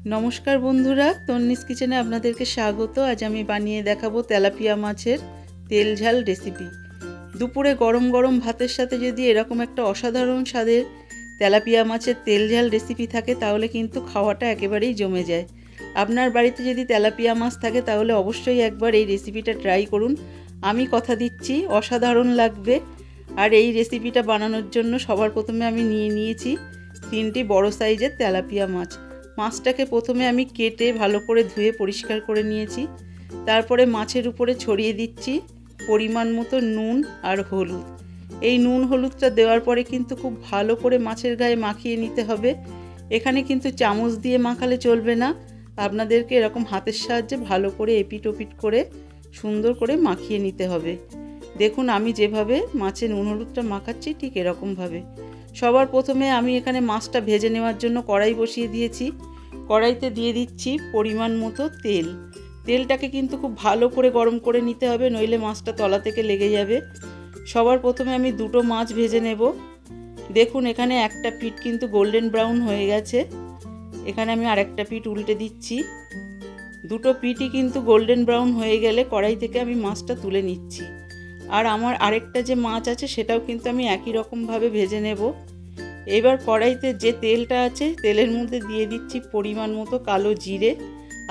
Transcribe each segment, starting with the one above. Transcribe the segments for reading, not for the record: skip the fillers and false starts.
নমস্কার বন্ধুরা, তন্নিস কিচেনে আপনাদেরকে স্বাগত। আজ আমি বানিয়ে দেখাবো তেলাপিয়া মাছের তেল ঝাল রেসিপি। দুপুরে গরম গরম ভাতের সাথে যদি এরকম একটা অসাধারণ স্বাদের তেলাপিয়া মাছের তেল ঝাল রেসিপি থাকে তাহলে কিন্তু খাওয়াটা একেবারেই জমে যায়। আপনার বাড়িতে যদি তেলাপিয়া মাছ থাকে তাহলে অবশ্যই একবার এই রেসিপিটা ট্রাই করুন। আমি কথা দিচ্ছি অসাধারণ লাগবে। আর এই রেসিপিটা বানানোর জন্য সবার প্রথমে আমি নিয়েছি 3টি বড় সাইজের তেলাপিয়া মাছ। মাছটাকে প্রথমে আমি কেটে ভালো করে ধুয়ে পরিষ্কার করে নিয়েছি। তারপরে মাছের উপরে ছড়িয়ে দিচ্ছি পরিমাণ মতো নুন আর হলুদ। এই নুন হলুদটা দেওয়ার পরে কিন্তু খুব ভালো করে মাছের গায়ে মাখিয়ে নিতে হবে। এখানে কিন্তু চামচ দিয়ে মাখালে চলবে না, আপনাদেরকে এরকম হাতের সাহায্যে ভালো করে এপিট ওপিট করে সুন্দর করে মাখিয়ে নিতে হবে। দেখুন আমি যেভাবে মাছে নুন হলুদটা মাখাচ্ছি ঠিক এরকমভাবে। সবার প্রথমে আমি এখানে মাছটা ভেজে নেওয়ার জন্য কড়াই বসিয়ে দিয়েছি। কড়াইতে দিয়ে দিচ্ছি পরিমাণ মতো তেল। তেলটাকে কিন্তু খুব ভালো করে গরম করে নিতে হবে, নইলে মাছটা তলা থেকে লেগে যাবে। সবার প্রথমে আমি দুটো মাছ ভেজে নেব। দেখুন এখানে একটা পিঠ কিন্তু গোল্ডেন ব্রাউন হয়ে গেছে। এখানে আমি আরেকটা পিঠ উল্টে দিচ্ছি। দুটো পিঠই কিন্তু গোল্ডেন ব্রাউন হয়ে গেলে কড়াই থেকে আমি মাছটা তুলে নিচ্ছি। আর আমার আরেকটা যে মাছ আছে সেটাও কিন্তু আমি একই রকমভাবে ভেজে নেব। এবার কড়াইতে যে তেলটা আছে তেলের মধ্যে দিয়ে দিচ্ছি পরিমাণ মতো কালো জিরে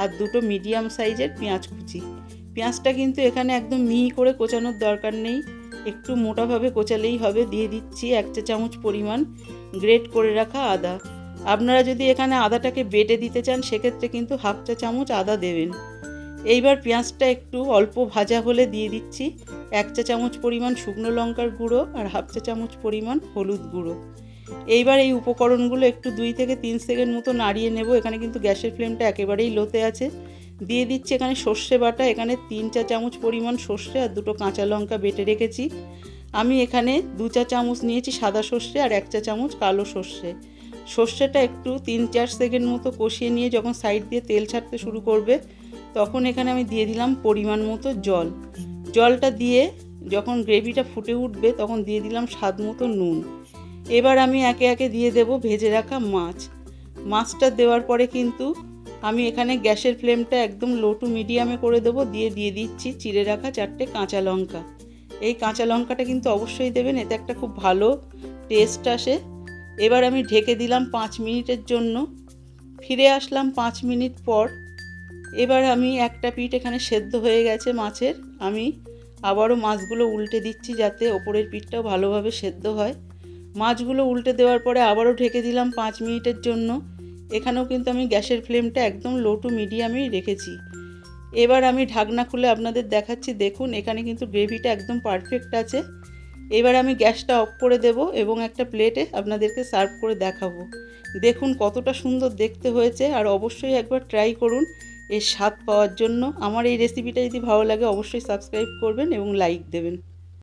আর দুটো মিডিয়াম সাইজের পেঁয়াজ কুচি। পেঁয়াজটা কিন্তু এখানে একদম মিহি করে কোচানোর দরকার নেই, একটু মোটাভাবে কোচালেই হবে। দিয়ে দিচ্ছি 1 চা চামচ পরিমাণ গ্রেট করে রাখা আদা। আপনারা যদি এখানে আদাটাকে বেটে দিতে চান সেক্ষেত্রে কিন্তু 1/2 চা চামচ আদা দেবেন। এইবার পেঁয়াজটা একটু অল্প ভাজা হলে দিয়ে দিচ্ছি 1 চা চামচ পরিমাণ শুকনো লঙ্কার গুঁড়ো আর 1/2 চা চামচ পরিমাণ হলুদ গুঁড়ো। এইবার এই উপকরণগুলো একটু 2 থেকে 3 সেকেন্ড মতো নাড়িয়ে নেব। এখানে কিন্তু গ্যাসের ফ্লেমটা একেবারেই লোতে আছে। দিয়ে দিচ্ছি এখানে সর্ষে বাটা। এখানে 3 চা চামচ পরিমাণ সর্ষে আর দুটো কাঁচা লঙ্কা বেটে রেখেছি। আমি এখানে 2 চা চামচ নিয়েছি সাদা সর্ষে আর 1 চা চামচ কালো সর্ষে। সর্ষেটা একটু 3-4 সেকেন্ড মতো কষিয়ে নিয়ে যখন সাইড দিয়ে তেল ছাড়তে শুরু করবে তখন এখানে আমি দিয়ে দিলাম পরিমাণ মতো জল। জলটা দিয়ে যখন গ্রেভিটা ফুটে উঠবে তখন দিয়ে দিলাম স্বাদ মতো নুন। এবার আমি একে একে দিয়ে দেব ভেজে রাখা মাছ। মাছটা দেওয়ার পরে কিন্তু আমি এখানে গ্যাসের ফ্লেমটা একদম লো টু মিডিয়ামে করে দেবো। দিয়ে দিচ্ছি চিড়ে রাখা 4টে কাঁচা লঙ্কা। এই কাঁচা লঙ্কাটা কিন্তু অবশ্যই দেবেন, এতে একটা খুব ভালো টেস্ট আসে। এবার আমি ঢেকে দিলাম 5 মিনিটের জন্য। ফিরে আসলাম 5 মিনিট পর। এবার আমি একটা পিঠ এখানে সেদ্ধ হয়ে গেছে মাছের। আমি আবারও মাছগুলো উল্টে দিচ্ছি যাতে ওপরের পিঠটাও ভালোভাবে সেদ্ধ হয়। মাছগুলো উল্টে দেওয়ার পরে আবারও ঢেকে দিলাম 5 মিনিটের জন্য। এখানেও কিন্তু আমি গ্যাসের ফ্লেমটা একদম লো টু মিডিয়ামেই রেখেছি। এবার আমি ঢাকনা খুলে আপনাদের দেখাচ্ছি। দেখুন এখানে কিন্তু গ্রেভিটা একদম পারফেক্ট আছে। এবার আমি গ্যাসটা অফ করে দেব এবং একটা প্লেটে আপনাদেরকে সার্ভ করে দেখাবো। দেখুন কতটা সুন্দর দেখতে হয়েছে। আর অবশ্যই একবার ট্রাই করুন এর স্বাদ পাওয়ার জন্য। আমার এই রেসিপিটা যদি ভালো লাগে অবশ্যই সাবস্ক্রাইব করবেন এবং লাইক দেবেন।